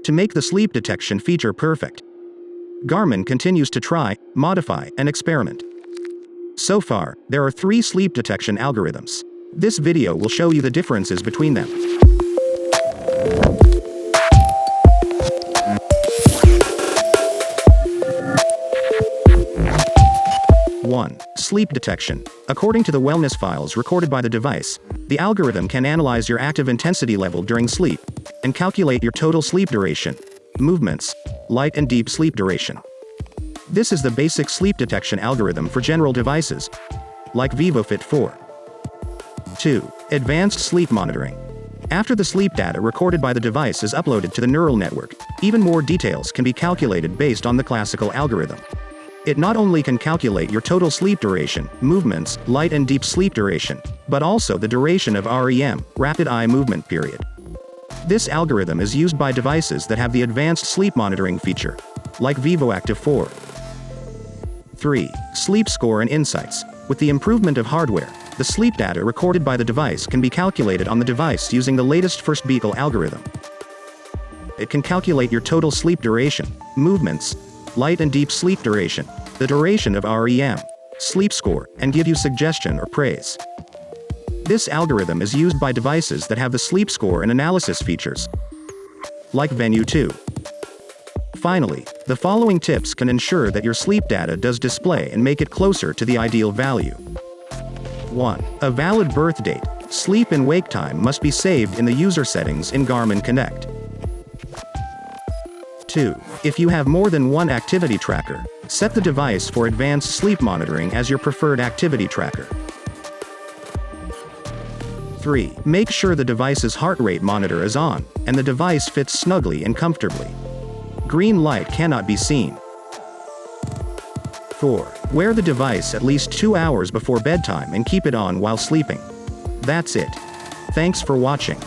to make the sleep detection feature perfect. Garmin continues to try, modify, and experiment. So far, there are 3 sleep detection algorithms. This video will show you the differences between them. 1. Sleep detection. According to the wellness files recorded by the device, the algorithm can analyze your active intensity level during sleep and calculate your total sleep duration, movements, light and deep sleep duration. This is the basic sleep detection algorithm for general devices, like VivoFit 4. 2. Advanced sleep monitoring. After the sleep data recorded by the device is uploaded to the neural network, even more details can be calculated based on the classical algorithm. It not only can calculate your total sleep duration, movements, light and deep sleep duration, but also the duration of REM, rapid eye movement period. This algorithm is used by devices that have the advanced sleep monitoring feature, like VivoActive 4. 3. Sleep score and insights. With the improvement of hardware, the sleep data recorded by the device can be calculated on the device using the latest first beagle algorithm. It can calculate your total sleep duration, movements, light and deep sleep duration, the duration of REM, sleep score, and give you suggestion or praise. This algorithm is used by devices that have the sleep score and analysis features, like Venue 2. Finally, the following tips can ensure that your sleep data does display and make it closer to the ideal value. 1. A valid birth date. Sleep and wake time must be saved in the user settings in Garmin Connect. 2. If you have more than one activity tracker, set the device for advanced sleep monitoring as your preferred activity tracker. 3. Make sure the device's heart rate monitor is on, and the device fits snugly and comfortably. Green light cannot be seen. 4. Wear the device at least 2 hours before bedtime and keep it on while sleeping. That's it. Thanks for watching.